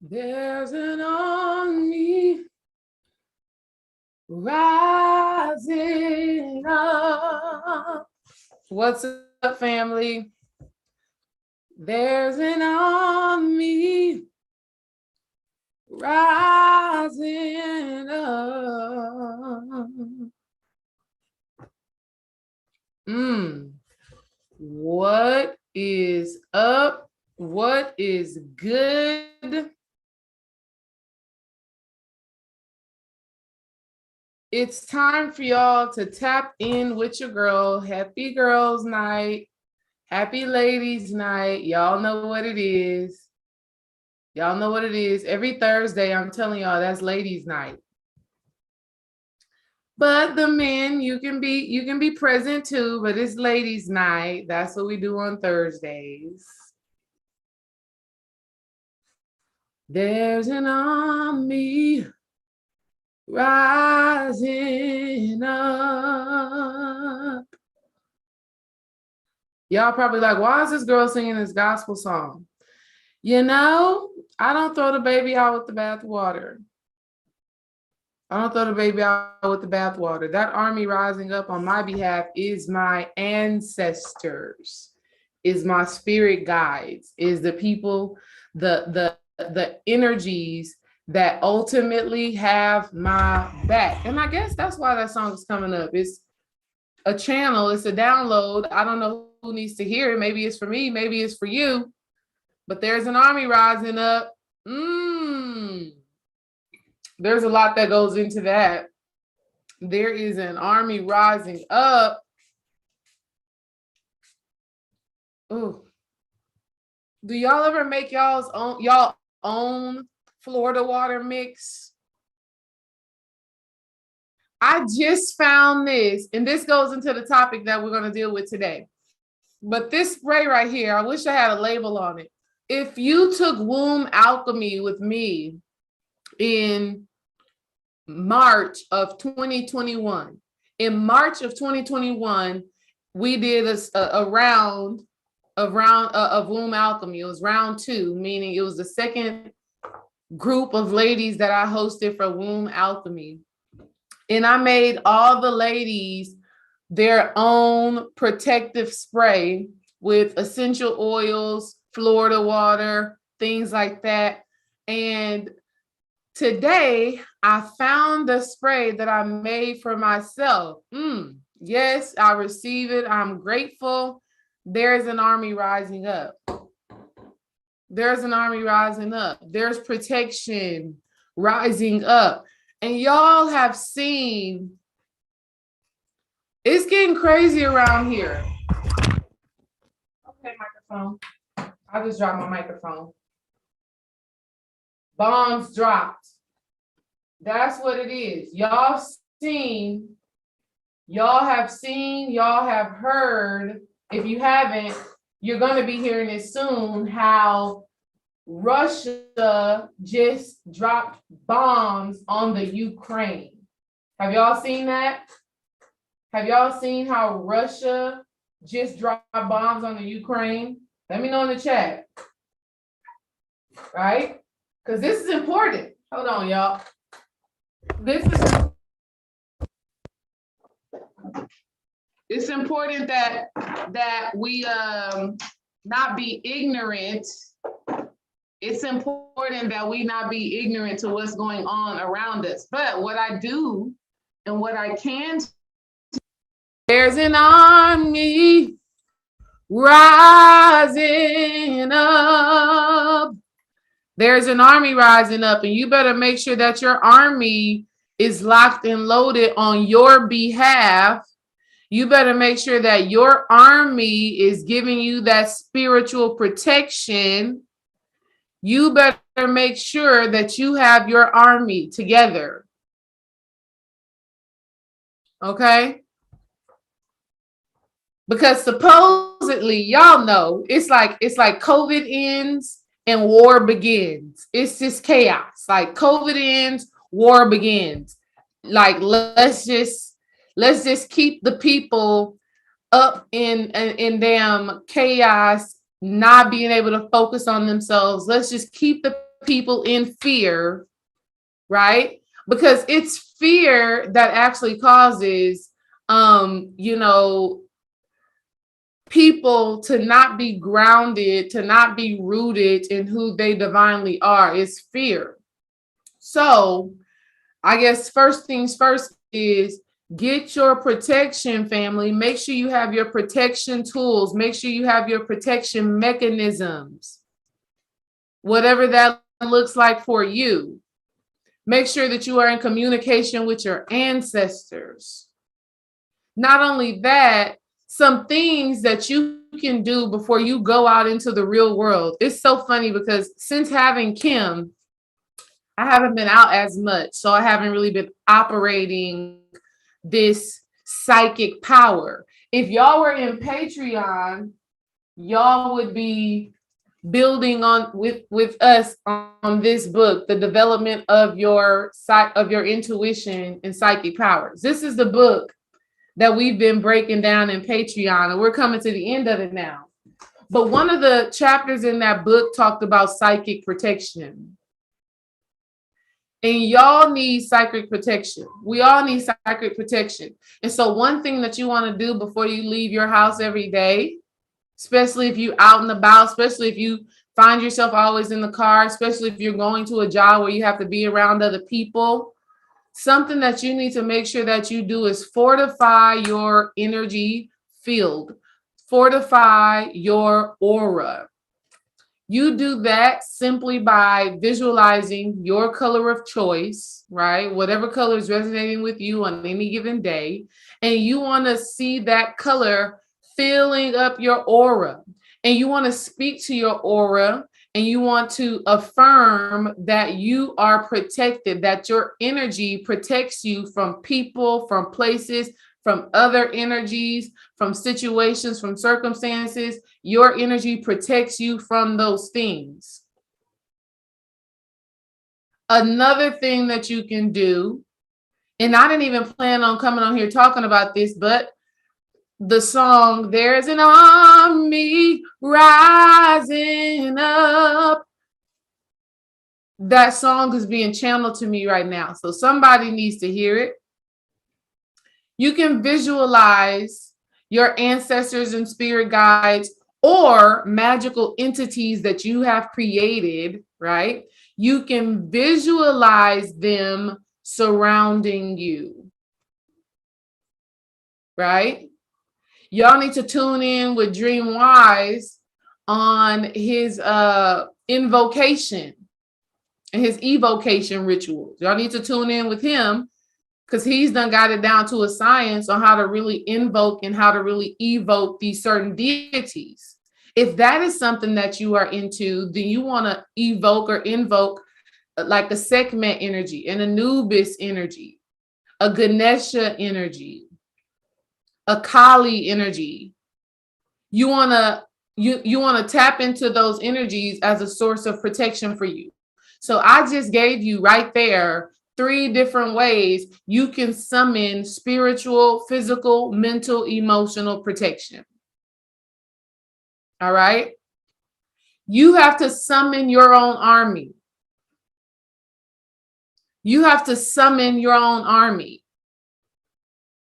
There's an army rising up. What's up, family? There's an army rising up. What is up? What is good? It's time for y'all to tap in with your girl. Happy girls night. Happy ladies night. Y'all know what it is. Y'all know what it is. Every Thursday, I'm telling y'all, that's ladies night. But the men, you can be present too, but it's ladies night. That's what we do on Thursdays. There's an army rising up. Y'all probably like, why is this girl singing this gospel song? You know, I don't throw the baby out with the bathwater. I don't throw the baby out with the bathwater. That army rising up on my behalf is my ancestors, is my spirit guides, is the people, the energies that ultimately have my back. And I guess that's why that song is coming up. It's a channel, it's a download. I don't know who needs to hear it. Maybe it's for me, maybe it's for you. But there's an army rising up. There's a lot that goes into that. There is an army rising up. Ooh. Do y'all ever make y'all own Florida water mix? I just found this, and this goes into the topic that we're going to deal with today. But this spray right here, I wish I had a label on it. If you took womb alchemy with me in March of 2021, in March of 2021, we did a round of womb alchemy. It was round 2, meaning it was the second group of ladies that I hosted for womb alchemy. And I made all the ladies their own protective spray with essential oils, Florida water, things like that. And today I found the spray that I made for myself. Yes, I receive it. I'm grateful. There's an army rising up. There's an army rising up. There's protection rising up. And y'all have seen, it's getting crazy around here. Okay, microphone. I just dropped my microphone. Bombs dropped. That's what it is. Y'all have seen, y'all have heard. If you haven't, you're going to be hearing it soon, how Russia just dropped bombs on the Ukraine. Have y'all seen that? Have y'all seen how Russia just dropped bombs on the Ukraine? Let me know in the chat. Right? Because this is important. Hold on, y'all. It's important that we not be ignorant. It's important that we not be ignorant to what's going on around us. But what I do and what I can, there's an army rising up. There's an army rising up, and you better make sure that your army is locked and loaded on your behalf. You better make sure that your army is giving you that spiritual protection. You better make sure that you have your army together. Okay? Because supposedly, y'all know, it's like COVID ends and war begins. It's just chaos. Like COVID ends, war begins. Like let's just keep the people up in damn chaos, not being able to focus on themselves. Let's just keep the people in fear, right? Because it's fear that actually causes, people to not be grounded, to not be rooted in who they divinely are. Is fear. So I guess first things first is get your protection, family. Make sure you have your protection tools. Make sure you have your protection mechanisms, whatever that looks like for you. Make sure that you are in communication with your ancestors. Not only that, some things that you can do before you go out into the real world. It's so funny because since having Kim, I haven't been out as much. So I haven't really been operating this psychic power. If y'all were in Patreon, y'all would be building on with us on this book, The Development of Your Intuition and Psychic Powers. This is the book that we've been breaking down in Patreon, and we're coming to the end of it now. But one of the chapters in that book talked about psychic protection. And y'all need psychic protection. We all need psychic protection. And so one thing that you want to do before you leave your house every day, especially if you're out and about, especially if you find yourself always in the car, especially if you're going to a job where you have to be around other people, something that you need to make sure that you do is fortify your energy field, fortify your aura. You do that simply by visualizing your color of choice, right? Whatever color is resonating with you on any given day. And you want to see that color filling up your aura. And you want to speak to your aura, and you want to affirm that you are protected, that your energy protects you from people, from places, from other energies, from situations, from circumstances. Your energy protects you from those things. Another thing that you can do, and I didn't even plan on coming on here talking about this, but the song, There's an Army Rising Up, that song is being channeled to me right now. So somebody needs to hear it. You can visualize your ancestors and spirit guides or magical entities that you have created, right? You can visualize them surrounding you, right? Y'all need to tune in with Dream Wise on his invocation and his evocation rituals. Y'all need to tune in with him because he's done got it down to a science on how to really invoke and how to really evoke these certain deities. If that is something that you are into, then you want to evoke or invoke like a Sekhmet energy, an Anubis energy, a Ganesha energy, a Kali energy. You want to tap into those energies as a source of protection for you. So I just gave you right there 3 different ways you can summon spiritual, physical, mental, emotional protection. All right. You have to summon your own army. You have to summon your own army.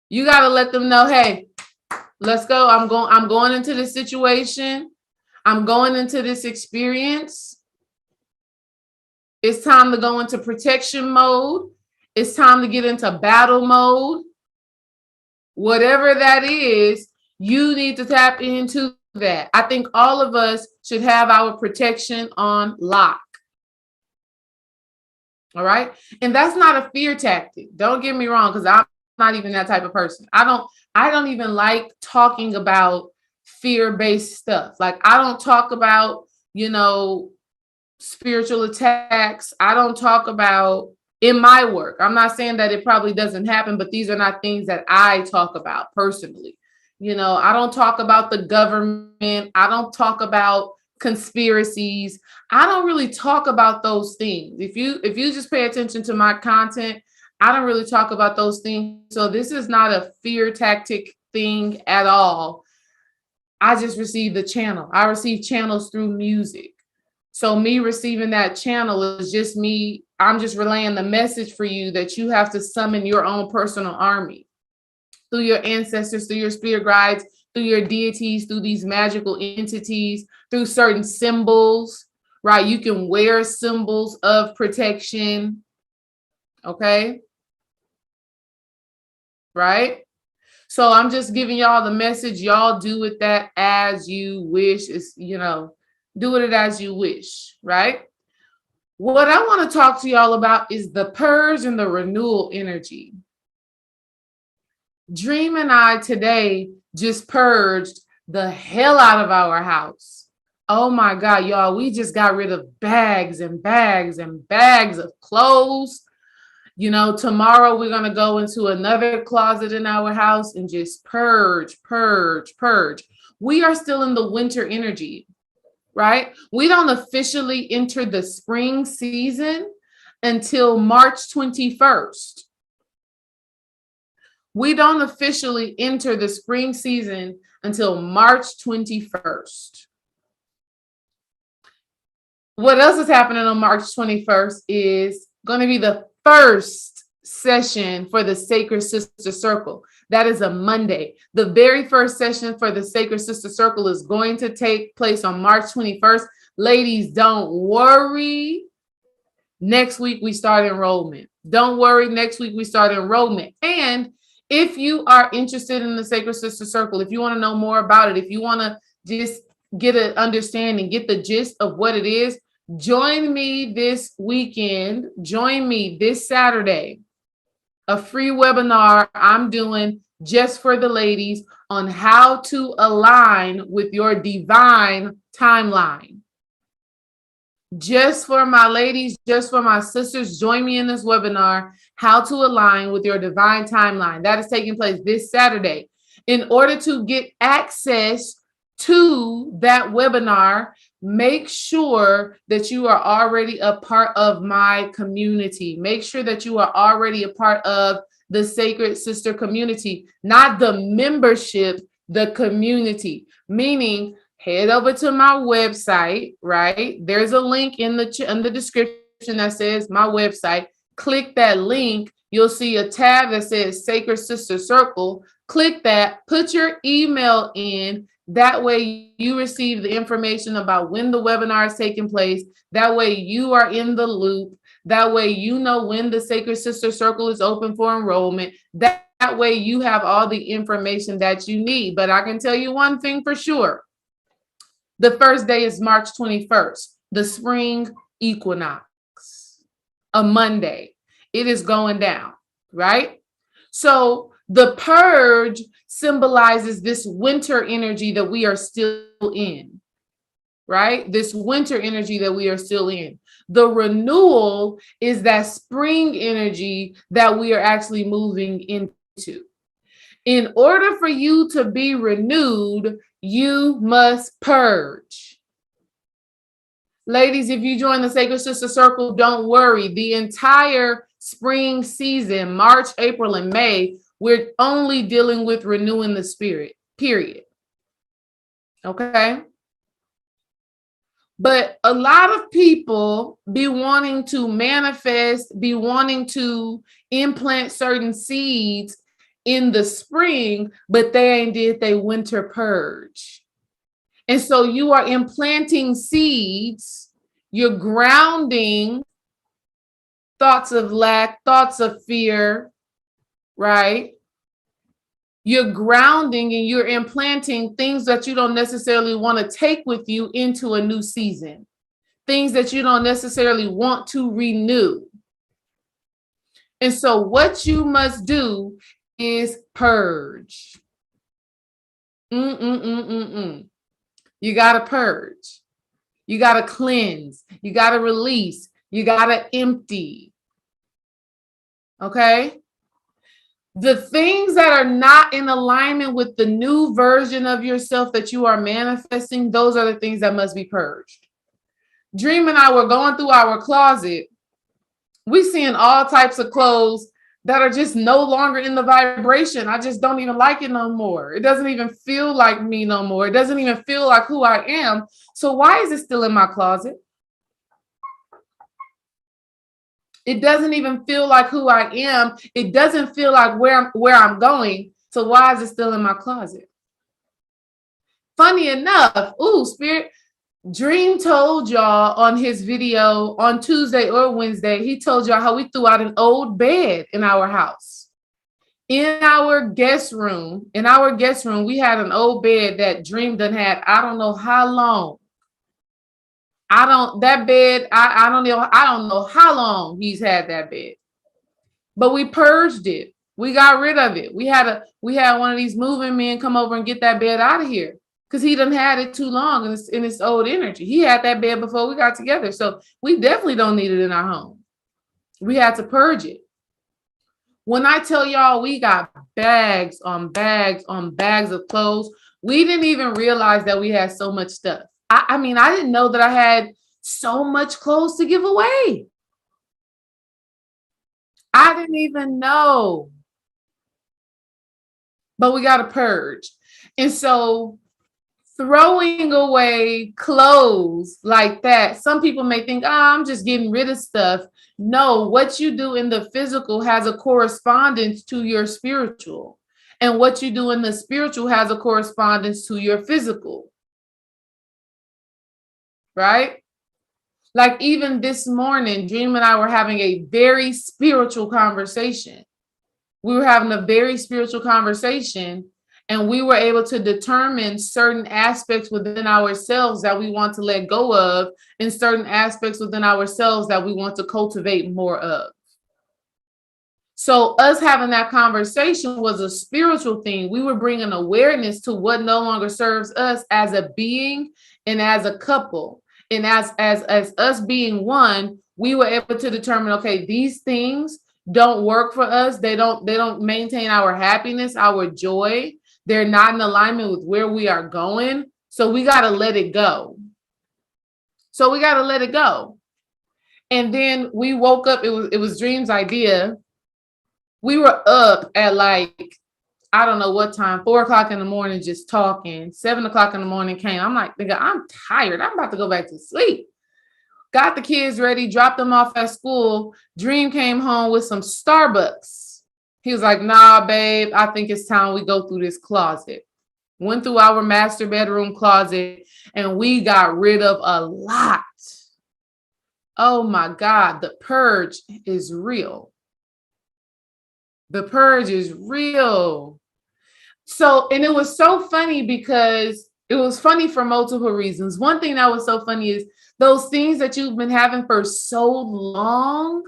You got to let them know, hey, let's go. I'm going into this situation. I'm going into this experience. It's time to go into protection mode. It's time to get into battle mode. Whatever that is, you need to tap into that. I think all of us should have our protection on lock. All right. And that's not a fear tactic. Don't get me wrong, because I'm not even that type of person. I don't even like talking about fear-based stuff. Like I don't talk about, spiritual attacks. I don't talk about in my work. I'm not saying that it probably doesn't happen, but these are not things that I talk about personally. I don't talk about the government. I don't talk about conspiracies. I don't really talk about those things. If you just pay attention to my content, I don't really talk about those things. So this is not a fear tactic thing at all. I just received the channel. I receive channels through music. So me receiving that channel is just me. I'm just relaying the message for you that you have to summon your own personal army through your ancestors, through your spirit guides, through your deities, through these magical entities, through certain symbols, right? You can wear symbols of protection, okay? Right? So I'm just giving y'all the message. Y'all do with that as you wish. It's, do with it as you wish, right? What I want to talk to y'all about is the purge and the renewal energy. Dream and I today just purged the hell out of our house. Oh my God, y'all, we just got rid of bags and bags and bags of clothes. Tomorrow we're going to go into another closet in our house and just purge, purge, purge. We are still in the winter energy, right? We don't officially enter the spring season until March 21st. We don't officially enter the spring season until March 21st. What else is happening on March 21st is going to be the first session for the Sacred Sister Circle. That is a Monday. The very first session for the Sacred Sister Circle is going to take place on March 21st. Ladies, don't worry. Next week, we start enrollment. Don't worry. Next week, we start enrollment. And if you are interested in the Sacred Sister Circle, if you want to know more about it, if you want to just get an understanding, get the gist of what it is, join me this weekend. Join me this Saturday. A free webinar I'm doing just for the ladies on how to align with your divine timeline. Just for my ladies, just for my sisters, join me in this webinar, how to align with your divine timeline. That is taking place this Saturday. In order to get access to that webinar, make sure that you are already a part of my community. Make sure that you are already a part of the Sacred Sister community, not the membership, the community, meaning head over to my website, right? There's a link in the description that says my website. Click that link. You'll see a tab that says Sacred Sister Circle. Click that, put your email in. That way you receive the information about when the webinar is taking place. That way you are in the loop. That way you know when the Sacred Sister Circle is open for enrollment. That way you have all the information that you need. But I can tell you one thing for sure. The first day is March 21st, the spring equinox, a Monday. It is going down, right? So the purge symbolizes this winter energy that we are still in, right? This winter energy that we are still in. The renewal is that spring energy that we are actually moving into. In order for you to be renewed, you must purge. Ladies, if you join the Sacred Sister Circle, don't worry. The entire spring season, March, April, and May, we're only dealing with renewing the spirit, period. Okay? But a lot of people be wanting to manifest, be wanting to implant certain seeds in the spring, but they ain't did their winter purge. And so you are implanting seeds, you're grounding thoughts of lack, thoughts of fear, right? You're grounding and you're implanting things that you don't necessarily want to take with you into a new season, things that you don't necessarily want to renew. And so what you must do is purge. You got to purge. You got to cleanse. You got to release. You got to empty. Okay? The things that are not in alignment with the new version of yourself that you are manifesting, those are the things that must be purged. Dream and I were going through our closet. We seeing all types of clothes that are just no longer in the vibration. I just don't even like it no more. It doesn't even feel like me no more. It doesn't even feel like who I am. So why is it still in my closet? It doesn't even feel like who I am. It doesn't feel like where I'm going. So why is it still in my closet? Funny enough, Spirit, Dream told y'all on his video on Tuesday or Wednesday, he told y'all how we threw out an old bed in our house. In our guest room, we had an old bed that Dream done had, I don't know how long. I don't know how long he's had that bed. But we purged it. We got rid of it. We had one of these moving men come over and get that bed out of here. Because he done had it too long in its old energy. He had that bed before we got together. So we definitely don't need it in our home. We had to purge it. When I tell y'all we got bags on bags on bags of clothes, we didn't even realize that we had so much stuff. I mean, I didn't know that I had so much clothes to give away. I didn't even know. But we got to purge. And so throwing away clothes like that, some people may think, I'm just getting rid of stuff. No, what you do in the physical has a correspondence to your spiritual. And what you do in the spiritual has a correspondence to your physical. Right? Like even this morning, Dream and I were having a very spiritual conversation. We were having a very spiritual conversation. And we were able to determine certain aspects within ourselves that we want to let go of, and certain aspects within ourselves that we want to cultivate more of. So us having that conversation was a spiritual thing. We were bringing awareness to what no longer serves us as a being and as a couple. And as us being one, we were able to determine, okay, these things don't work for us. They don't maintain our happiness, our joy. They're not in alignment with where we are going. So we got to let it go. And then we woke up. It was Dream's idea. We were up at like, I don't know what time, 4:00 in the morning, just talking. 7:00 in the morning came. I'm like, nigga, I'm tired. I'm about to go back to sleep. Got the kids ready, dropped them off at school. Dream came home with some Starbucks. He was like, nah, babe, I think it's time we go through this closet. Went through our master bedroom closet and we got rid of a lot. Oh my God, the purge is real. The purge is real. So, and it was so funny because it was funny for multiple reasons. One thing that was so funny is those things that you've been having for so long.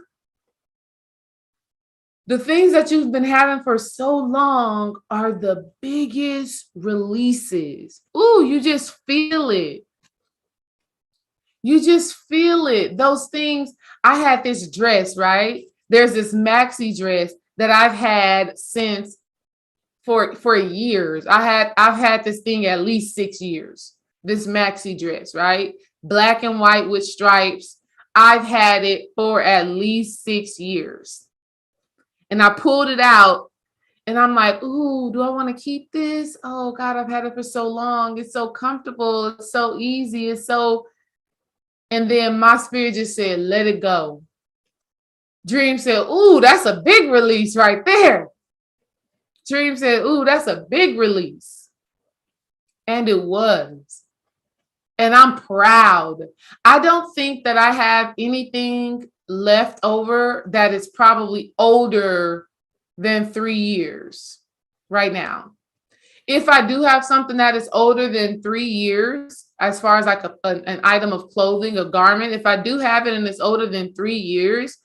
The things that you've been having for so long are the biggest releases. Ooh, you just feel it. You just feel it. Those things. I had this dress, right? There's this maxi dress that I've had since for years. I've had this thing at least 6 years. This maxi dress, right? Black and white with stripes. I've had it for at least 6 years. And I pulled it out and I'm like, ooh, do I want to keep this? Oh God, I've had it for so long. It's so comfortable. It's so easy. And then my spirit just said, let it go. Dream said, ooh, that's a big release right there. Dream said, ooh, that's a big release. And it was. And I'm proud. I don't think that I have anything left over that is probably older than 3 years right now. If I do have something that is older than 3 years, as far as like an item of clothing, a garment, if I do have it and it's older than 3 years,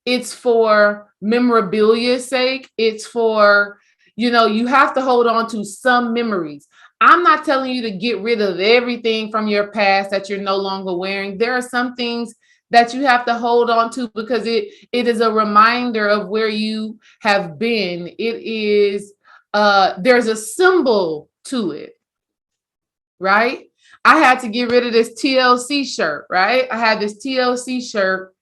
it's for memorabilia's sake. It's for, you have to hold on to some memories. I'm not telling you to get rid of everything from your past that you're no longer wearing. There are some things that you have to hold on to because it is a reminder of where you have been. It is, there's a symbol to it, right? I had to get rid of this TLC shirt, right? I had this TLC shirt.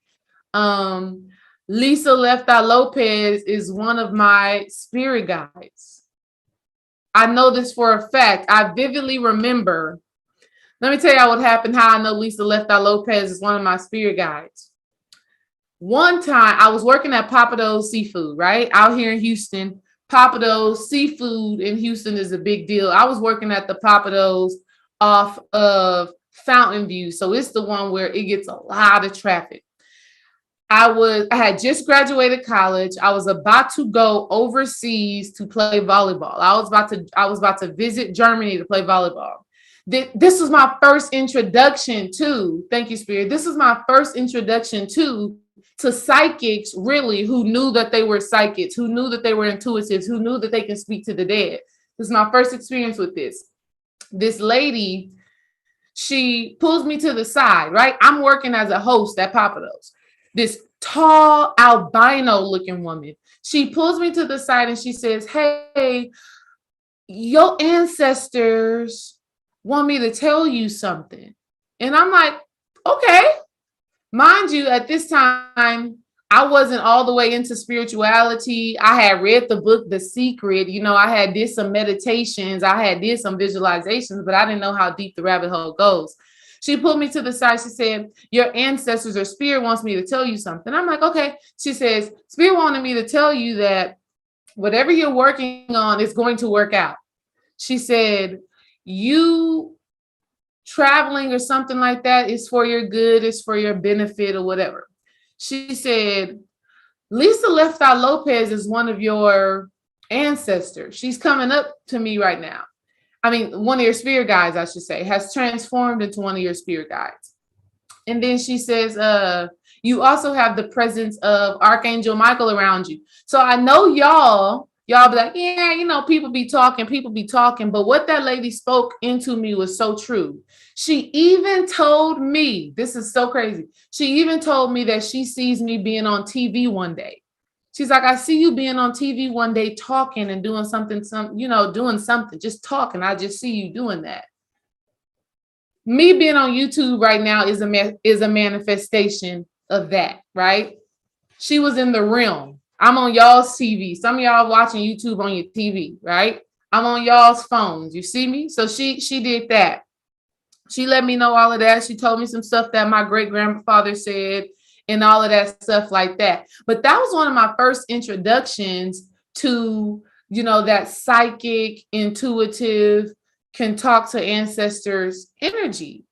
Lisa Lefta Lopez is one of my spirit guides. I know this for a fact. I vividly remember. Let me tell you what happened, how I know Lisa Lefta Lopez is one of my spirit guides. One time I was working at Papado's Seafood, right? Out here in Houston. Papado's Seafood in Houston is a big deal. I was working at the Papado's off of Fountain View. So it's the one where it gets a lot of traffic. I had just graduated college. I was about to go overseas to play volleyball. I was about to visit Germany to play volleyball. This was my first introduction to, thank you, Spirit. This was my first introduction to psychics, really, who knew that they were psychics, who knew that they were intuitives, who knew that they can speak to the dead. This is my first experience with this. This lady, she pulls me to the side, right? I'm working as a host at Papado's. This tall, albino looking woman. She pulls me to the side and she says, "Hey, your ancestors want me to tell you something." And I'm like, okay. Mind you, at this time, I wasn't all the way into spirituality. I had read the book, The Secret. I had did some meditations. I had did some visualizations, but I didn't know how deep the rabbit hole goes. She pulled me to the side. She said, "Your ancestors or spirit wants me to tell you something." I'm like, okay. She says, "Spirit wanted me to tell you that whatever you're working on is going to work out." She said, "You traveling or something like that is for your good, is for your benefit or whatever." She said, "Lisa Lefthal Lopez is one of your ancestors. She's coming up to me right now. I mean, one of your spirit guides, I should say, has transformed into one of your spirit guides." And then she says, "You also have the presence of Archangel Michael around you." So I know y'all be like, "Yeah, people be talking. But what that lady spoke into me was so true. She even told me, this is so crazy. She even told me that she sees me being on TV one day. She's like, "I see you being on TV one day talking and doing something, doing something, just talking. I just see you doing that." Me being on YouTube right now is a manifestation of that, right? She was in the realm. I'm on y'all's TV. Some of y'all watching YouTube on your TV, right? I'm on y'all's phones. You see me? So she did that. She let me know all of that. She told me some stuff that my great grandfather said and all of that stuff like that. But that was one of my first introductions to, that psychic, intuitive, can talk to ancestors energy.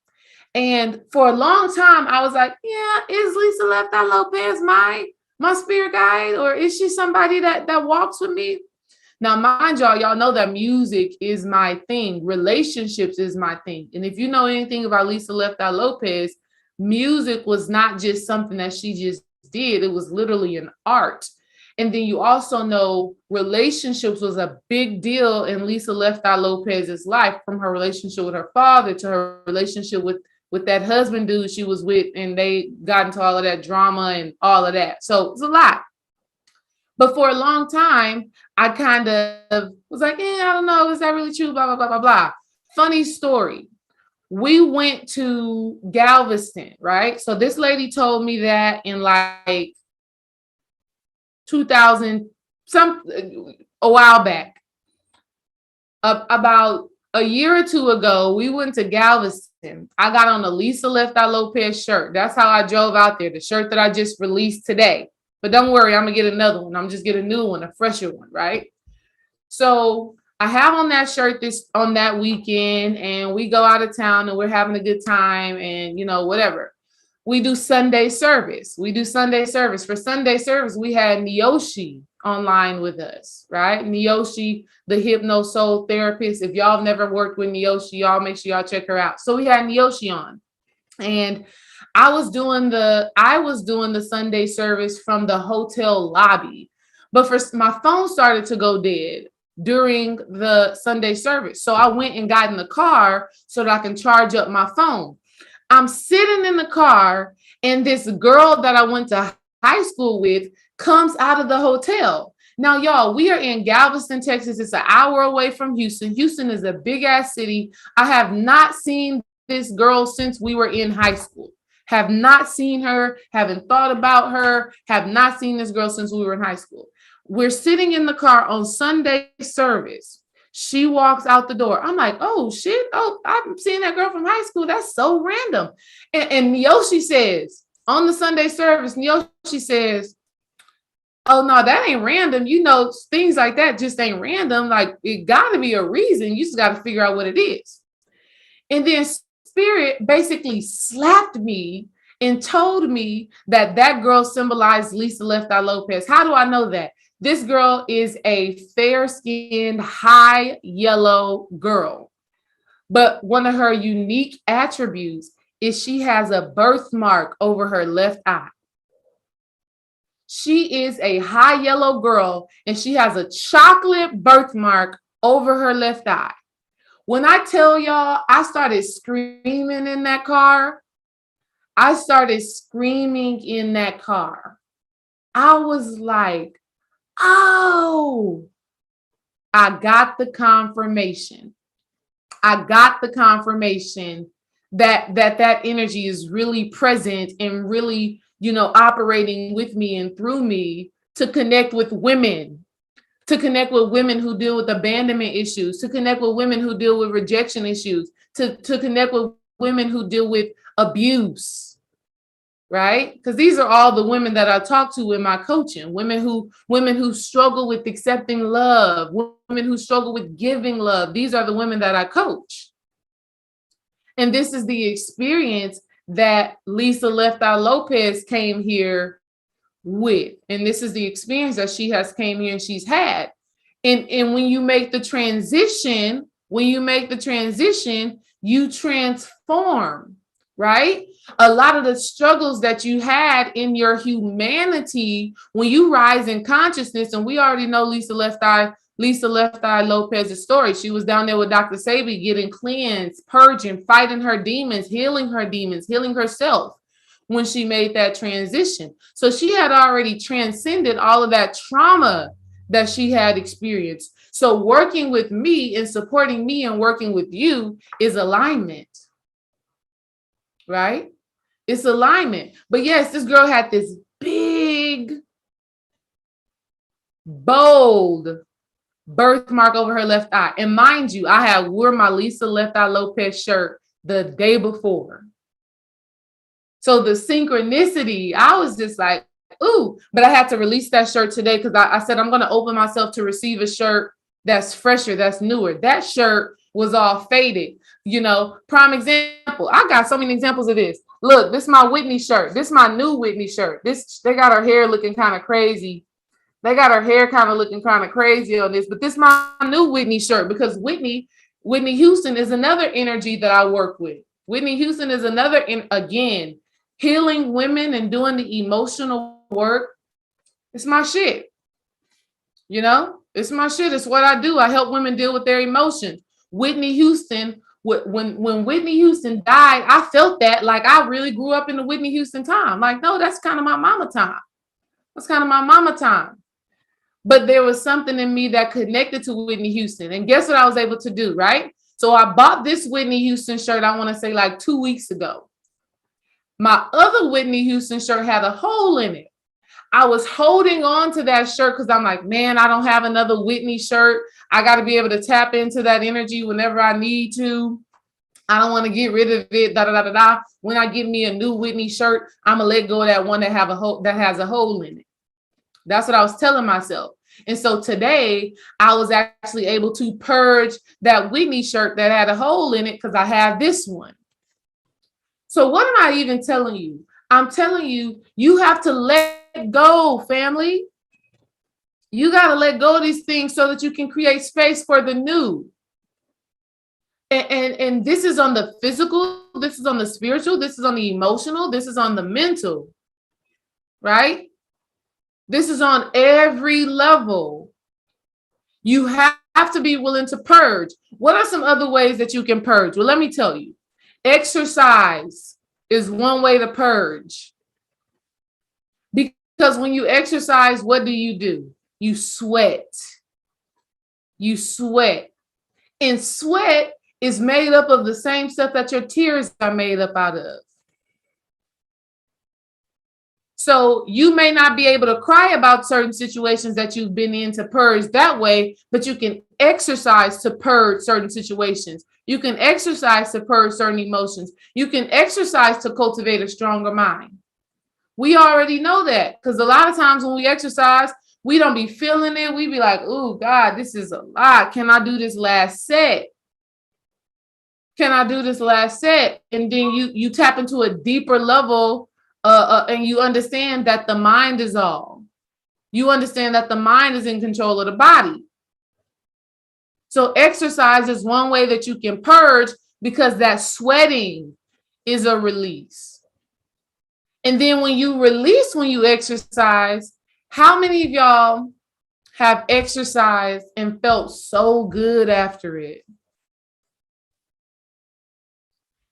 And for a long time, I was like, yeah, is Lisa Lefthal Lopez my spirit guide? Or is she somebody that walks with me? Now, mind y'all know that music is my thing. Relationships is my thing. And if you know anything about Lisa Lefthal Lopez, music was not just something that she just did. It was literally an art. And then you also know relationships was a big deal in Lisa Lefthal Lopez's life, from her relationship with her father to her relationship with that husband dude she was with, and they got into all of that drama and all of that. So it's a lot. But for a long time, I kind of was like, I don't know, is that really true? Blah, blah, blah, blah, blah. Funny story. We went to Galveston, right? So this lady told me that in like 2000, a while back. About a year or two ago, we went to Galveston. I got on a Lisa Lefthal Lopez shirt. That's how I drove out there, the shirt that I just released today. But don't worry, I'm going to get another one. I'm just get a new one, a fresher one, right? So I have on that shirt on that weekend, and we go out of town and we're having a good time and, whatever. We do Sunday service. For Sunday service, we had Neoshi online with us, right? Neoshi, the hypno soul therapist. If y'all have never worked with Neoshi, y'all make sure y'all check her out. So we had Neoshi on, and I was doing the Sunday service from the hotel lobby, but my phone started to go dead during the Sunday service. So I went and got in the car so that I can charge up my phone. I'm sitting in the car, and this girl that I went to high school with comes out of the hotel. Now, y'all, we are in Galveston, Texas. It's an hour away from Houston. Houston is a big ass city. I have not seen this girl since we were in high school. Have not seen her, haven't thought about her, have not seen this girl since we were in high school. We're sitting in the car on Sunday service. She walks out the door. I'm like, oh shit. Oh, I've seen that girl from high school. That's so random. And Yoshi says, On the Sunday service, Yoshi says, oh no, that ain't random. You know, things like that just ain't random. Like, it got to be a reason. You just got to figure out what it is. And then Spirit basically slapped me and told me that that girl symbolized Lisa Left Eye Lopez. How do I know that? This girl is a fair-skinned, high yellow girl. But one of her unique attributes is she has a birthmark over her left eye. She is a high yellow girl, and she has a chocolate birthmark over her left eye. When I tell y'all, I started screaming in that car. I started screaming in that car. I was like, oh, I got the confirmation. I got the confirmation that energy is really present and really, you know, operating with me and through me to connect with women, to connect with women who deal with abandonment issues, to connect with women who deal with rejection issues, to connect with women who deal with abuse, right? Because these are all the women that I talk to in my coaching, women who struggle with accepting love, women who struggle with giving love. These are the women that I coach. And this is the experience that Lisa Left Eye Lopez came here with. And this is the experience that she has came here and she's had. And when you make the transition, you transform, right? A lot of the struggles that you had in your humanity, when you rise in consciousness, and we already know Lisa Left Eye Lopez's story. She was down there with Dr. Sabi getting cleansed, purging, fighting her demons, healing herself when she made that transition. So she had already transcended all of that trauma that she had experienced. So working with me and supporting me and working with you is alignment, right? It's alignment. But yes, this girl had this big, bold birthmark over her left eye. And mind you, I had wore my Lisa Left Eye Lopez shirt the day before. So the synchronicity, I was just like, ooh, but I had to release that shirt today because I said, I'm going to open myself to receive a shirt that's fresher, that's newer. That shirt was all faded. You know, prime example. I got so many examples of this. Look, this is my Whitney shirt. This is my new Whitney shirt. They got her hair looking kind of crazy. They got her hair kind of looking kind of crazy on this, but this is my new Whitney shirt because Whitney Houston is another energy that I work with. Whitney Houston is another, again, healing women and doing the emotional work. It's my shit. You know, it's my shit. It's what I do. I help women deal with their emotions. Whitney Houston, when Whitney Houston died, I felt that like I really grew up in the Whitney Houston time. Like, no, that's kind of my mama time. That's kind of my mama time. But there was something in me that connected to Whitney Houston. And guess what I was able to do, right? So I bought this Whitney Houston shirt, I want to say like 2 weeks ago. My other Whitney Houston shirt had a hole in it. I was holding on to that shirt because I'm like, man, I don't have another Whitney shirt. I got to be able to tap into that energy whenever I need to. I don't want to get rid of it. When I get me a new Whitney shirt, I'm going to let go of that one that has a hole in it. That's what I was telling myself. And so today I was actually able to purge that Whitney shirt that had a hole in it because I have this one. So what am I even telling you? I'm telling you, you have to let go, family. You got to let go of these things so that you can create space for the new. And this is on the physical, this is on the spiritual, this is on the emotional, this is on the mental, right? This is on every level. You have to be willing to purge. What are some other ways that you can purge? Well, let me tell you. Exercise is one way to purge. Because when you exercise, what do? You sweat. You sweat. And sweat is made up of the same stuff that your tears are made up out of. So you may not be able to cry about certain situations that you've been in to purge that way, but you can exercise to purge certain situations. You can exercise to purge certain emotions. You can exercise to cultivate a stronger mind. We already know that, because a lot of times when we exercise, we don't be feeling it. We be like, oh God, this is a lot. Can I do this last set? Can I do this last set? And then you tap into a deeper level, and you understand that the mind is all. You understand that the mind is in control of the body. So exercise is one way that you can purge, because that sweating is a release. And then when you release, when you exercise, how many of y'all have exercised and felt so good after it?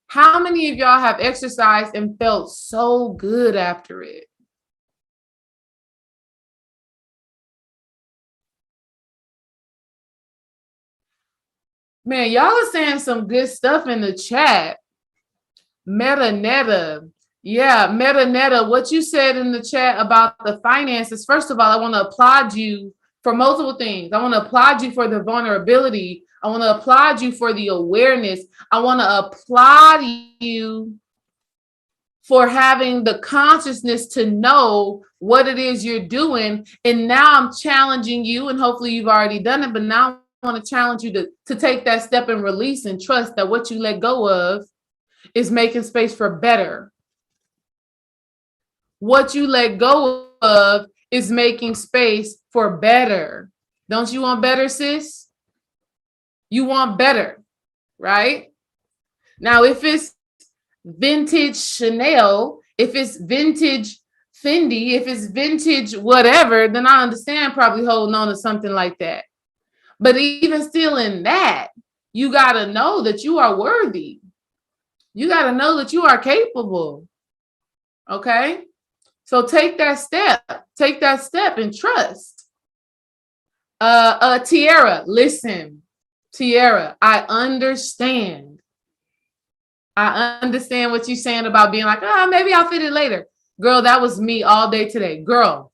How many of y'all have exercised and felt so good after it? Man, y'all are saying some good stuff in the chat. Metanetta. Yeah, Metanetta, what you said in the chat about the finances, first of all, I want to applaud you for multiple things. I want to applaud you for the vulnerability. I want to applaud you for the awareness. I want to applaud you for having the consciousness to know what it is you're doing. And now I'm challenging you, and hopefully you've already done it, but now I want to challenge you to take that step and release and trust that what you let go of is making space for better. What you let go of is making space for better. Don't you want better, sis? You want better, right? Now, if it's vintage Chanel, if it's vintage Fendi, if it's vintage whatever, then I understand probably holding on to something like that. But even still in that, you got to know that you are worthy. You got to know that you are capable. Okay? So take that step and trust. Tiara, listen, Tiara, I understand what you're saying about being like, maybe I'll fit it later. Girl, that was me all day today. Girl,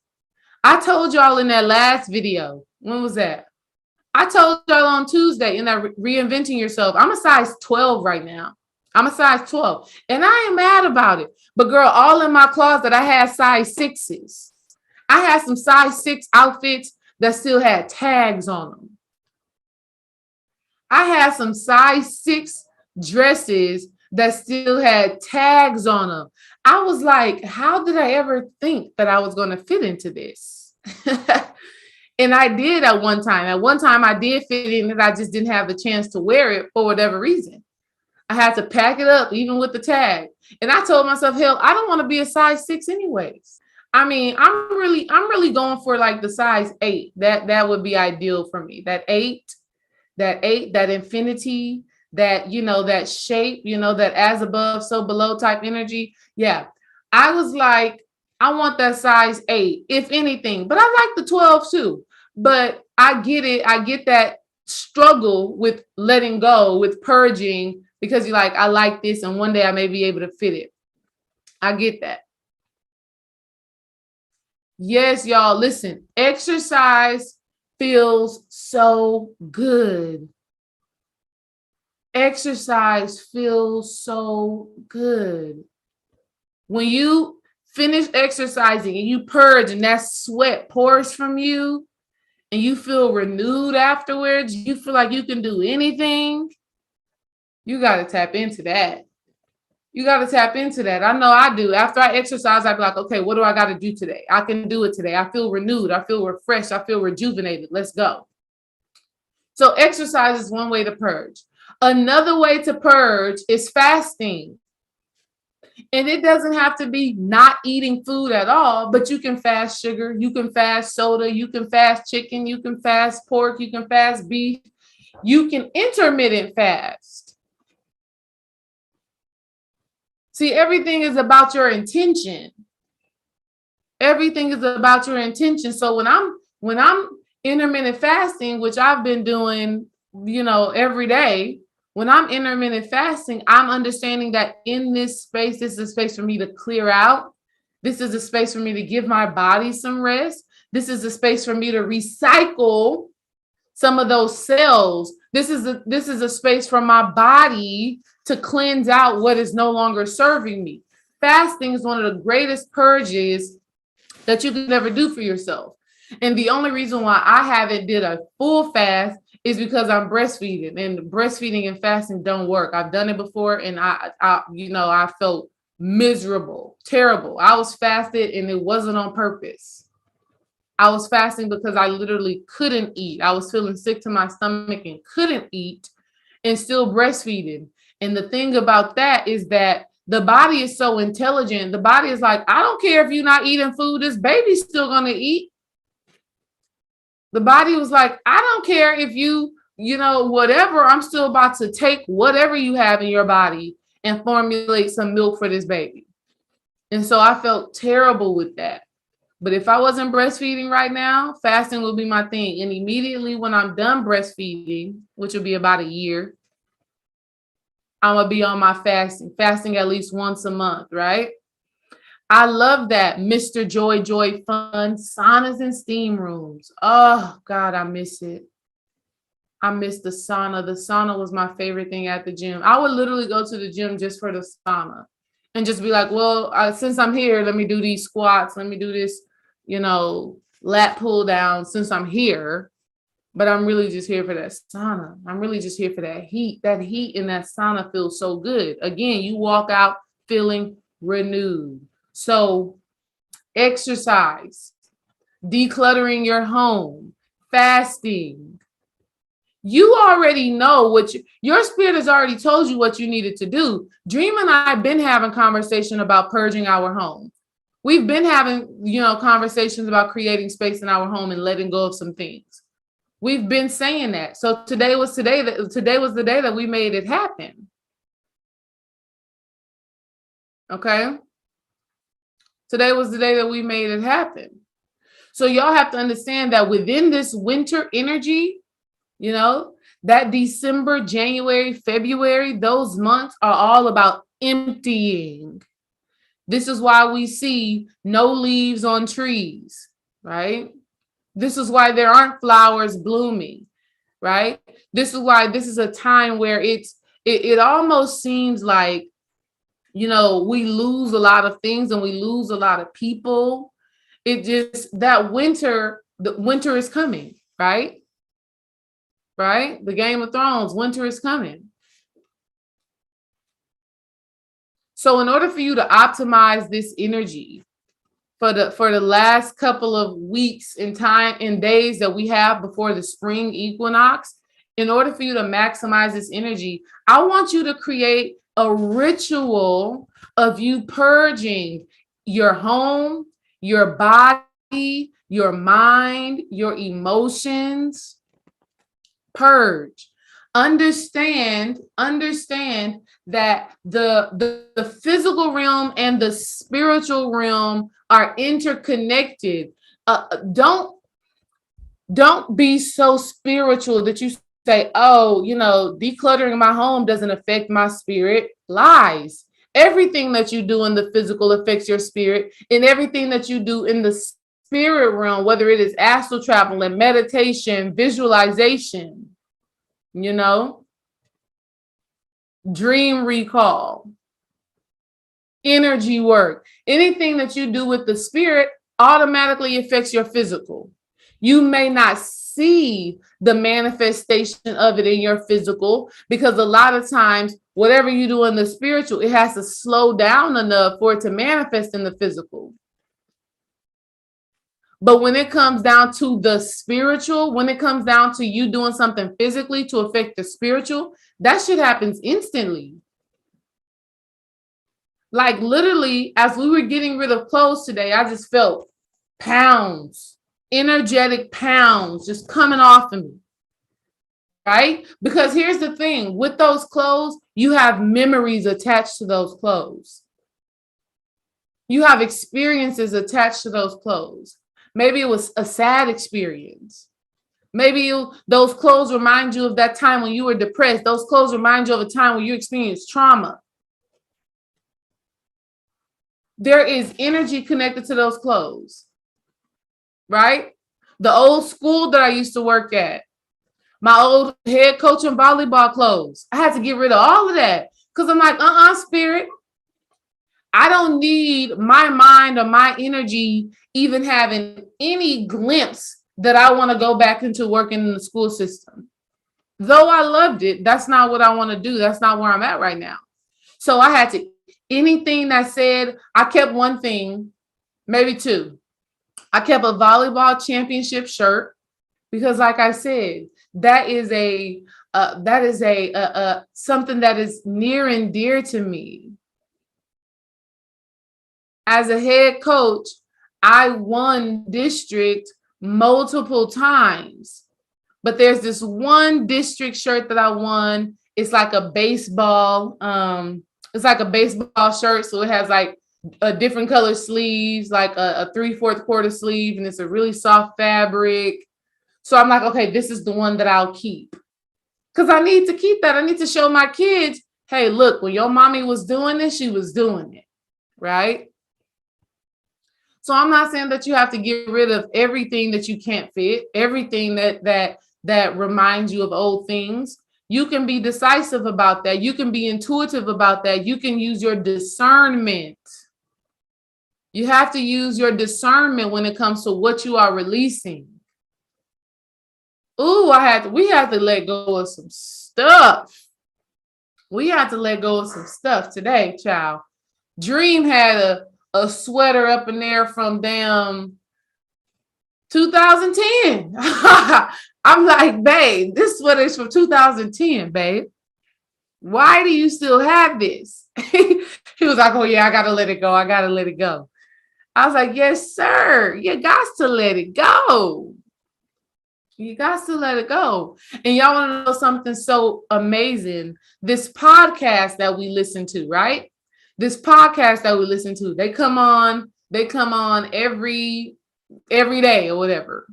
I told y'all in that last video, when was that? I told y'all on Tuesday in that reinventing yourself, I'm a size 12 right now. I'm a size 12 and I ain't mad about it. But girl, all in my closet, I had size 6s. I had some size 6 outfits that still had tags on them. I had some size 6 dresses that still had tags on them. I was like, how did I ever think that I was going to fit into this? And I did at one time. At one time, I did fit in it. I just didn't have the chance to wear it for whatever reason. I had to pack it up, even with the tag. And I told myself, hell, I don't want to be a size 6 anyways. I mean, I'm really going for like the size 8. That would be ideal for me. That 8, that infinity, that, that shape, that as above, so below type energy. Yeah. I was like, I want that size 8, if anything, but I like the 12 too. But I get it. I get that struggle with letting go, with purging, because you're like, I like this, and one day I may be able to fit it. I get that. Yes, y'all, listen, exercise feels so good. Exercise feels so good. When you finish exercising and you purge and that sweat pours from you and you feel renewed afterwards, you feel like you can do anything, you got to tap into that. You got to tap into that. I know I do. After I exercise, I'd be like, okay, what do I got to do today? I can do it today. I feel renewed. I feel refreshed. I feel rejuvenated. Let's go. So exercise is one way to purge. Another way to purge is fasting. And it doesn't have to be not eating food at all, but you can fast sugar, you can fast soda, you can fast chicken, you can fast pork, you can fast beef, you can intermittent fast. See, everything is about your intention. Everything is about your intention. So when I'm intermittent fasting, which I've been doing, every day, when I'm intermittent fasting, I'm understanding that in this space, this is a space for me to clear out. This is a space for me to give my body some rest. This is a space for me to recycle some of those cells. This is a space for my body to cleanse out what is no longer serving me. fasting is one of the greatest purges that you can ever do for yourself. And the only reason why I haven't did a full fast is because I'm breastfeeding, and breastfeeding and fasting don't work. I've done it before, and I felt miserable, terrible. I was fasted and it wasn't on purpose. I was fasting because I literally couldn't eat. I was feeling sick to my stomach and couldn't eat, and still breastfeeding. And the thing about that is that the body is so intelligent. The body is like, I don't care if you're not eating food, this baby's still going to eat. The body was like, I don't care if whatever, I'm still about to take whatever you have in your body and formulate some milk for this baby. And so I felt terrible with that. But if I wasn't breastfeeding right now, fasting will be my thing. And immediately when I'm done breastfeeding, which will be about a year, I'm going to be on my fasting at least once a month, right? I love that. Mr. Joy Fun, saunas and steam rooms. Oh, God, I miss it. I miss the sauna. The sauna was my favorite thing at the gym. I would literally go to the gym just for the sauna and just be like, well, since I'm here, let me do these squats. Let me do this, lat pull down since I'm here. But I'm really just here for that sauna. I'm really just here for that heat. That heat in that sauna feels so good. Again, you walk out feeling renewed. So exercise, decluttering your home, fasting. You already know what your spirit has already told you what you needed to do. Dream and I have been having conversation about purging our home. We've been having, conversations about creating space in our home and letting go of some things. We've been saying that. So today was the day that we made it happen. Okay? Today was the day that we made it happen. So y'all have to understand that within this winter energy, that December, January, February, those months are all about emptying. This is why we see no leaves on trees, right? This is why there aren't flowers blooming, right? This is why this is a time where it almost seems like, we lose a lot of things and we lose a lot of people. It just, the winter is coming, right? Right? The Game of Thrones, winter is coming. So in order for you to optimize this energy for the last couple of weeks in time and days that we have before the spring equinox, in order for you to maximize this energy, I want you to create a ritual of you purging your home, your body, your mind, your emotions. Purge. Understand that the physical realm and the spiritual realm are interconnected. Don't be so spiritual that you say, oh, decluttering my home doesn't affect my spirit. Lies. Everything that you do in the physical affects your spirit, and everything that you do in the spirit realm, whether it is astral travel and meditation, visualization, dream recall, energy work, anything that you do with the spirit automatically affects your physical. You may not see the manifestation of it in your physical because a lot of times, whatever you do in the spiritual, it has to slow down enough for it to manifest in the physical. But when it comes down to the spiritual, when it comes down to you doing something physically to affect the spiritual, that shit happens instantly. Like literally, as we were getting rid of clothes today, I just felt pounds, energetic pounds just coming off of me. Right? Because here's the thing, with those clothes, you have memories attached to those clothes. You have experiences attached to those clothes. Maybe it was a sad experience. Maybe those clothes remind you of that time when you were depressed. Those clothes remind you of a time when you experienced trauma. There is energy connected to those clothes, right? The old school that I used to work at, my old head coach and volleyball clothes. I had to get rid of all of that because I'm like, spirit. I don't need my mind or my energy even having any glimpse that I want to go back into working in the school system. Though I loved it, that's not what I want to do. That's not where I'm at right now. So I had to, anything that said, I kept one thing, maybe two. I kept a volleyball championship shirt because, like I said, that is a something that is near and dear to me. As a head coach, I won district multiple times, but there's this one district shirt that I won. It's like a baseball, shirt. So it has like a different color sleeves, like a 3/4 quarter sleeve, and it's a really soft fabric. So I'm like, okay, this is the one that I'll keep. Because I need to keep that. I need to show my kids, hey, look, when your mommy was doing this, she was doing it, right? So I'm not saying that you have to get rid of everything that you can't fit, everything that reminds you of old things. You can be decisive about that. You can be intuitive about that. You can use your discernment. You have to use your discernment when it comes to what you are releasing. Ooh, we had to let go of some stuff. We had to let go of some stuff today, child. Dream had a sweater up in there from damn 2010. I'm like, babe, this sweater is from 2010, babe. Why do you still have this? He was like, oh yeah, I gotta let it go. I gotta let it go. I was like, yes, sir. You got to let it go. You got to let it go. And y'all want to know something so amazing? This podcast that we listen to, right? This podcast that we listen to, they come on every day or whatever.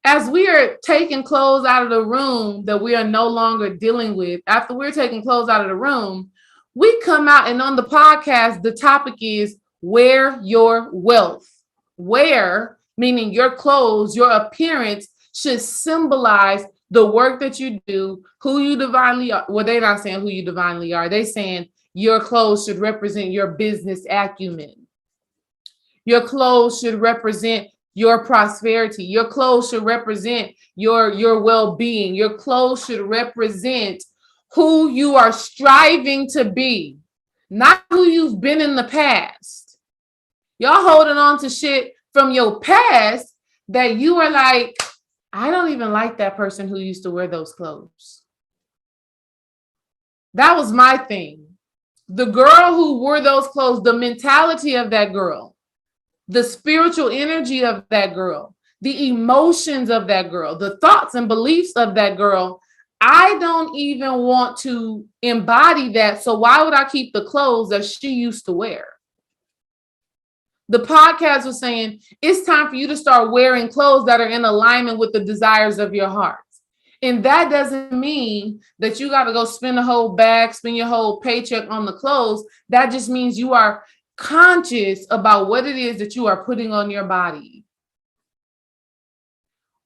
As we are taking clothes out of the room that we are no longer dealing with, after we're taking clothes out of the room, we come out and on the podcast, the topic is wear your wealth. Wear, meaning your clothes, your appearance should symbolize the work that you do, who you divinely are. Well, they're not saying who you divinely are. They're saying your clothes should represent your business acumen. Your clothes should represent your prosperity. Your clothes should represent your well-being. Your clothes should represent who you are striving to be, not who you've been in the past. Y'all holding on to shit from your past that you are like, I don't even like that person who used to wear those clothes. That was my thing. The girl who wore those clothes, the mentality of that girl, the spiritual energy of that girl, the emotions of that girl, the thoughts and beliefs of that girl, I don't even want to embody that. So why would I keep the clothes that she used to wear? The podcast was saying it's time for you to start wearing clothes that are in alignment with the desires of your heart. And that doesn't mean that you got to go spend a whole bag, spend your whole paycheck on the clothes. That just means you are conscious about what it is that you are putting on your body.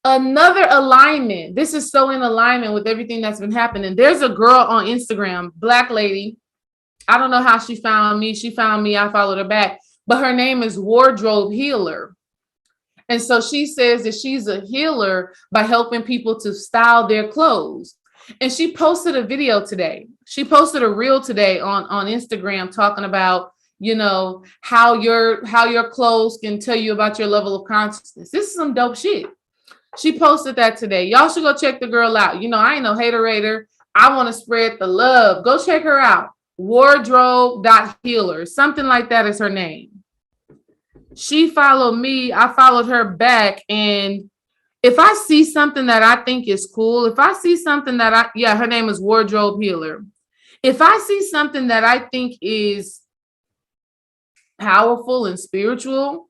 Another alignment. This is so in alignment with everything that's been happening. There's a girl on Instagram, Black lady. I don't know how she found me. She found me. I followed her back. But her name is Wardrobe Healer. And so she says that she's a healer by helping people to style their clothes. And she posted a video today. She posted a reel today on Instagram talking about, you know, how your clothes can tell you about your level of consciousness. This is some dope shit. She posted that today. Y'all should go check the girl out. You know, I ain't no hater-rater. I want to spread the love. Go check her out. Wardrobe.healer. Something like that is her name. She followed me. I followed her back. And if I see something that I think is cool, if I see something that her name is Wardrobe Healer. If I see something that I think is powerful and spiritual,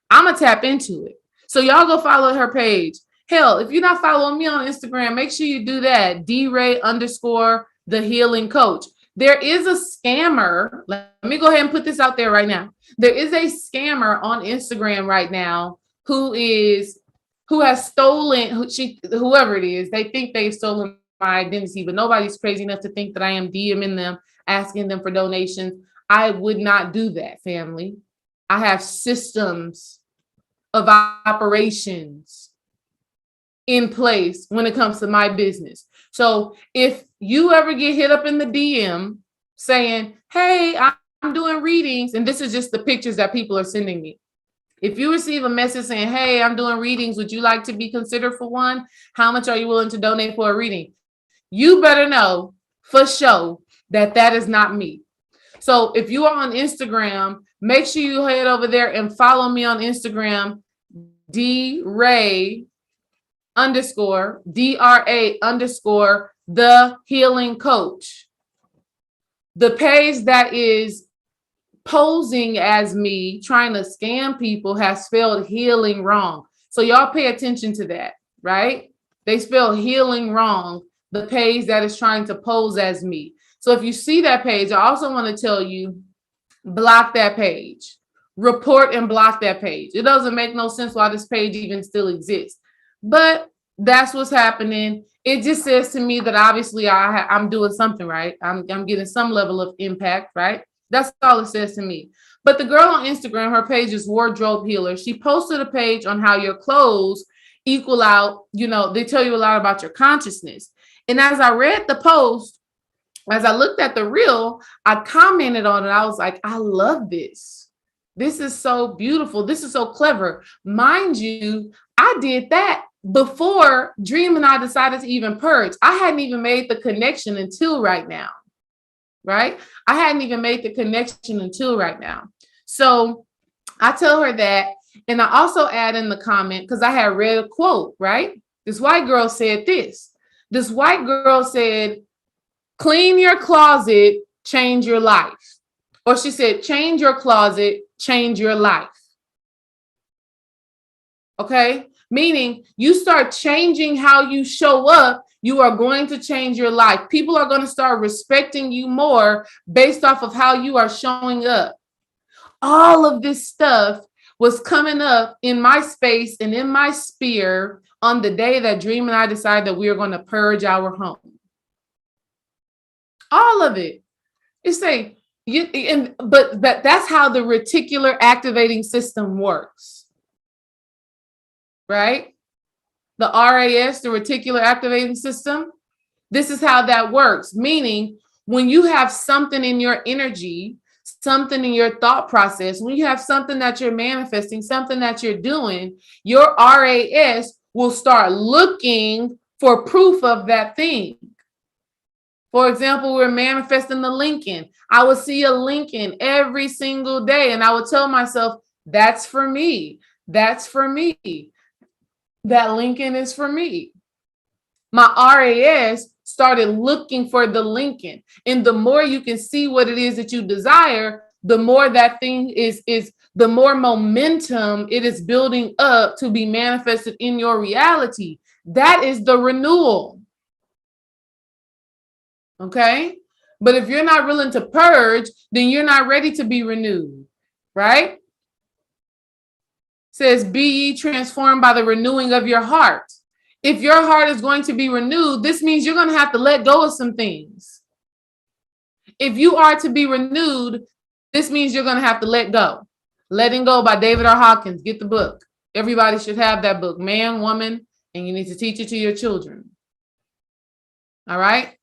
I'm going to tap into it. So y'all go follow her page. Hell, if you're not following me on Instagram, make sure you do that. DRay_the healing coach. There is a scammer. Let me go ahead and put this out there right now. There is a scammer on Instagram right now who has stolen, whoever it is, they think they've stolen my identity, but nobody's crazy enough to think that I am DMing them, asking them for donations. I would not do that, family. I have systems of operations in place when it comes to my business. So if you ever get hit up in the DM saying, hey, I'm doing readings, and this is just the pictures that people are sending me. If you receive a message saying, hey, I'm doing readings, would you like to be considered for one? How much are you willing to donate for a reading? You better know for sure that that is not me. So if you are on Instagram, make sure you head over there and follow me on Instagram, DRA_, the healing coach. The page that is posing as me trying to scam people has spelled healing wrong. So y'all pay attention to that, right? They spell healing wrong, the page that is trying to pose as me. So if you see that page, I also want to tell you, block that page, report and block that page. It doesn't make no sense why this page even still exists, but that's what's happening. It just says to me that obviously I'm doing something right. I'm getting some level of impact, right? That's all it says to me. But the girl on Instagram, her page is Wardrobe Healer. She posted a page on how your clothes equal out. You know, they tell you a lot about your consciousness. And as I read the post, as I looked at the reel, I commented on it. I was like, I love this. This is so beautiful. This is so clever. Mind you, I did that before Dream and I decided to even purge. I hadn't even made the connection until right now, right? I hadn't even made the connection until right now. So I tell her that, and I also add in the comment, because I had read a quote, right? This white girl said this. This white girl said, clean your closet, change your life. Or she said, change your closet, change your life. Okay? Meaning you start changing how you show up, you are going to change your life. People are going to start respecting you more based off of how you are showing up. All of this stuff was coming up in my space and in my sphere on the day that Dream and I decided that we are going to purge our home. All of it. It's like, but that's how the reticular activating system works. Right? The RAS, the reticular activating system. This is how that works. Meaning, when you have something in your energy, something in your thought process, when you have something that you're manifesting, something that you're doing, your RAS will start looking for proof of that thing. For example, we're manifesting the Lincoln. I would see a Lincoln every single day, and I would tell myself, that's for me. That's for me. That Lincoln is for me. My RAS started looking for the Lincoln. And the more you can see what it is that you desire, the more that thing is the more momentum it is building up to be manifested in your reality. That is the renewal. Okay? But if you're not willing to purge, then you're not ready to be renewed, right? Says, be ye transformed by the renewing of your heart. If your heart is going to be renewed, this means you're going to have to let go of some things. If you are to be renewed, this means you're going to have to let go. Letting Go by David R. Hawkins. Get the book. Everybody should have that book, man, woman, and you need to teach it to your children. All right?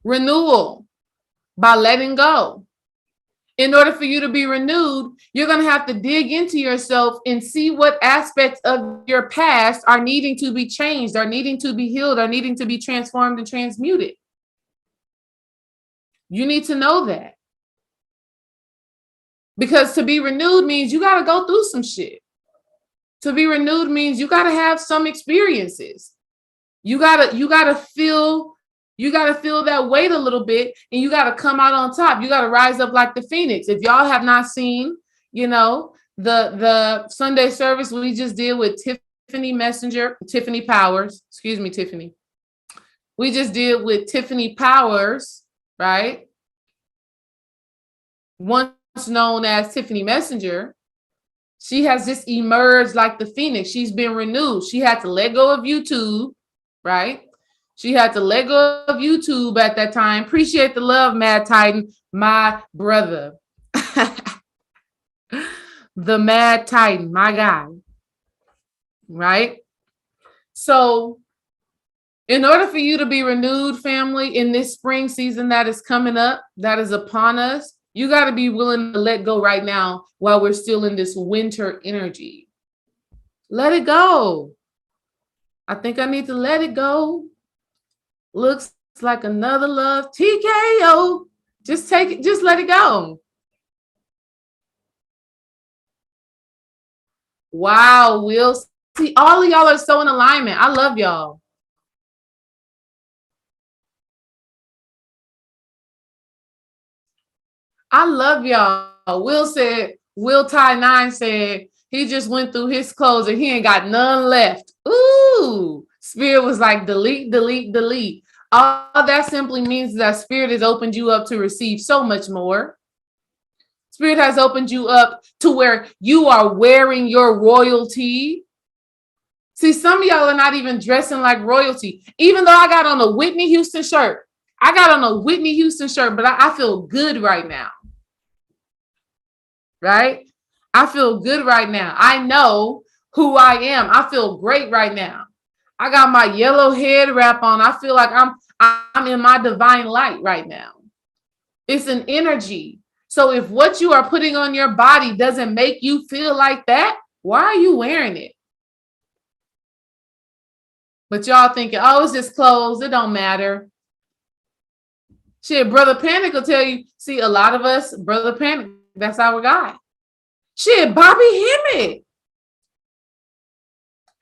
Renewal by letting go. In order for you to be renewed, you're going to have to dig into yourself and see what aspects of your past are needing to be changed, are needing to be healed, are needing to be transformed and transmuted. You need to know that. Because to be renewed means you got to go through some shit. To be renewed means you got to have some experiences. You got to feel that weight a little bit, and you got to come out on top. You got to rise up like the Phoenix. If y'all have not seen, the Sunday service we just did with Tiffany Powers. Excuse me, Tiffany. We just did with Tiffany Powers, right? Once known as Tiffany Messenger. She has just emerged like the Phoenix. She's been renewed. She had to let go of YouTube, right? She had to let go of YouTube at that time. Appreciate the love, Mad Titan, my brother. The Mad Titan, my guy. Right? So, in order for you to be renewed, family, in this spring season that is coming up, that is upon us, you got to be willing to let go right now while we're still in this winter energy. Let it go. I think I need to let it go. Looks like another love TKO. Just take it, just let it go. Wow, Will. See, all of y'all are so in alignment. I love y'all. I love y'all. Will Ty 9 said he just went through his clothes and he ain't got none left. Ooh, Spirit was like, delete, delete, delete. All that simply means that Spirit has opened you up to receive so much more. Spirit has opened you up to where you are wearing your royalty. See, some of y'all are not even dressing like royalty. Even though I got on a Whitney Houston shirt, but I feel good right now. Right? I feel good right now. I know who I am. I feel great right now. I got my yellow head wrap on. I feel like I'm in my divine light right now. It's an energy. So if what you are putting on your body doesn't make you feel like that, why are you wearing it? But y'all thinking, oh, it's just clothes. It don't matter. Shit, Brother Panic will tell you, see, a lot of us, Brother Panic, that's our guy. Shit, Bobby Hemmett.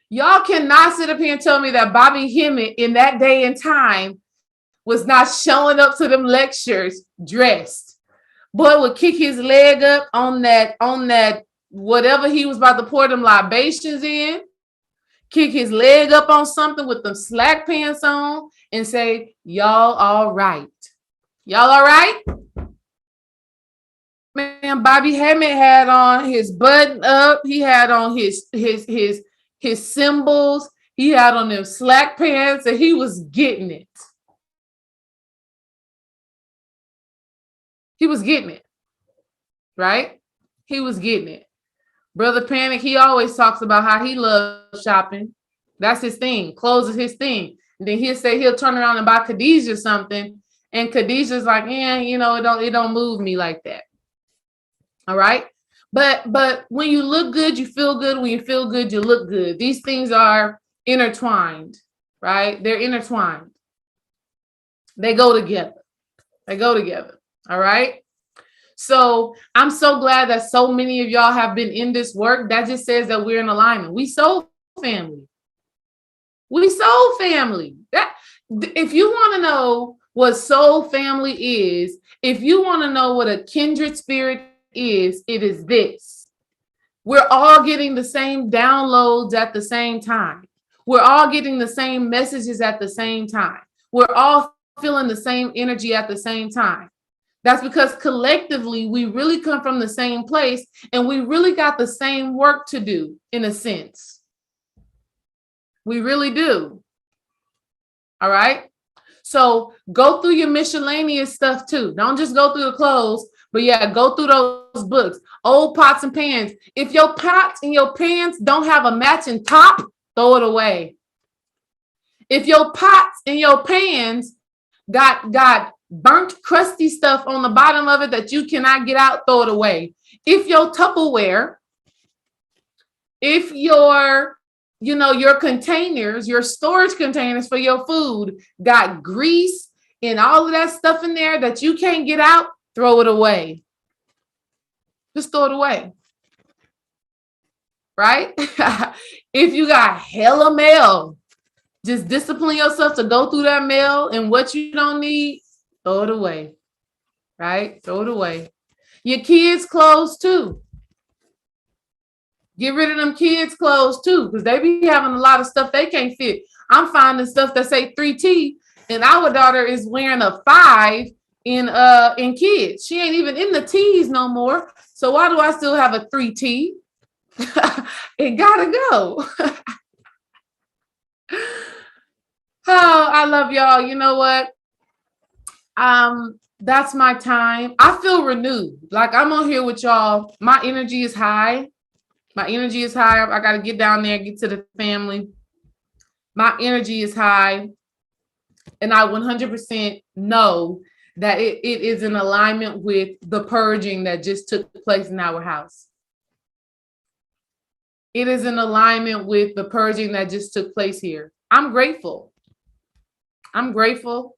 Y'all cannot sit up here and tell me that Bobby Hemmett in that day and time was not showing up to them lectures dressed. Boy would kick his leg up on that whatever he was about to pour them libations in, kick his leg up on something with them slack pants on and say, y'all all right. Y'all all right? Man, Bobby Hemmett had on his button up. He had on his symbols. He had on them slack pants and he was getting it. He was getting it. Right? He was getting it. Brother Panic, he always talks about how he loves shopping. That's his thing. Clothes is his thing. And then he'll say he'll turn around and buy Khadijah something. And Khadijah's like, yeah, you know, it don't move me like that. All right. But when you look good, you feel good. When you feel good, you look good. These things are intertwined, right? They're intertwined. They go together. They go together. All right. So I'm so glad that so many of y'all have been in this work. That just says that we're in alignment. We soul family. We soul family. That if you want to know what soul family is, if you want to know what a kindred spirit is, it is this. We're all getting the same downloads at the same time. We're all getting the same messages at the same time. We're all feeling the same energy at the same time. That's because collectively, we really come from the same place and we really got the same work to do in a sense. We really do. All right. So go through your miscellaneous stuff too. Don't just go through the clothes, but yeah, go through those books. Old pots and pans. If your pots and your pans don't have a matching top, throw it away. If your pots and your pans got burnt, crusty stuff on the bottom of it that you cannot get out, throw it away. If your Tupperware, if your containers, your storage containers for your food got grease and all of that stuff in there that you can't get out, throw it away. Just throw it away. Right? If you got hella mail, just discipline yourself to go through that mail and what you don't need, throw it away. Right? Throw it away. Your kids' clothes too. Get rid of them kids' clothes too, because they be having a lot of stuff they can't fit. I'm finding stuff that say 3T, and our daughter is wearing a 5 in kids. She ain't even in the T's no more. So why do I still have a 3T? It gotta go. Oh, I love y'all. You know what? That's my time. I feel renewed. Like I'm on here with y'all. My energy is high. My energy is high. I got to get down there, get to the family. My energy is high. And I 100% know that it is in alignment with the purging that just took place in our house. It is in alignment with the purging that just took place here. I'm grateful. I'm grateful.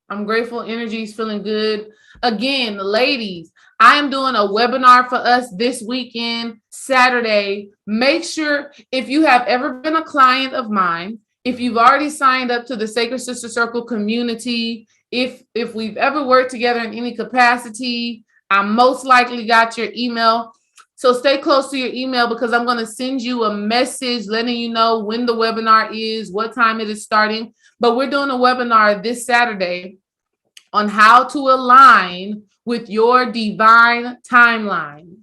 I'm grateful. Energy is feeling good. Again, ladies, I am doing a webinar for us this weekend, Saturday. Make sure if you have ever been a client of mine, if you've already signed up to the Sacred Sister Circle community, if we've ever worked together in any capacity, I most likely got your email. So stay close to your email because I'm going to send you a message letting you know when the webinar is, what time it is starting. But we're doing a webinar this Saturday on how to align with your divine timeline.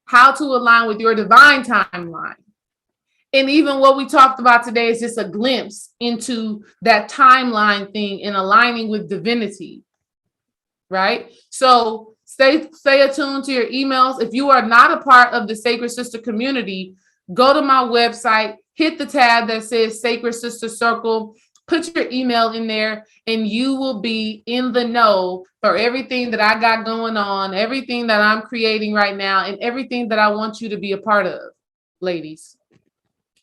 How to align with your divine timeline. And even what we talked about today is just a glimpse into that timeline thing and aligning with divinity, right? So stay attuned to your emails. If you are not a part of the Sacred Sister community, go to my website, hit the tab that says Sacred Sister Circle, put your email in there, and you will be in the know for everything that I got going on, everything that I'm creating right now, and everything that I want you to be a part of, ladies.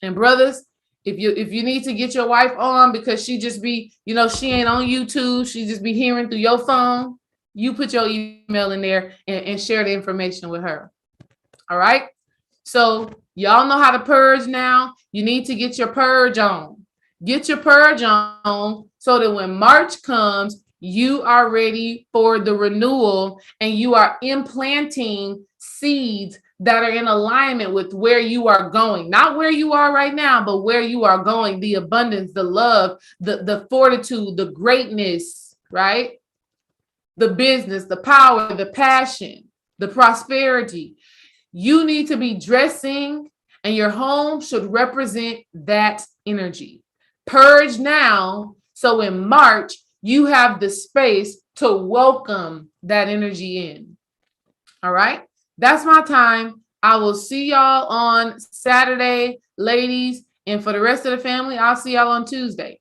And brothers, if you need to get your wife on because she just be, she ain't on YouTube, she just be hearing through your phone, you put your email in there and share the information with her. All right. So y'all know how to purge now. You need to get your purge on. Get your purge on so that when March comes, you are ready for the renewal and you are implanting seeds that are in alignment with where you are going, not where you are right now, but where you are going, the abundance, the love, the fortitude, the greatness, right? The business, the power, the passion, the prosperity. You need to be dressing and your home should represent that energy. Purge now, so in March, you have the space to welcome that energy in. All right? That's my time. I will see y'all on Saturday, ladies. And for the rest of the family, I'll see y'all on Tuesday.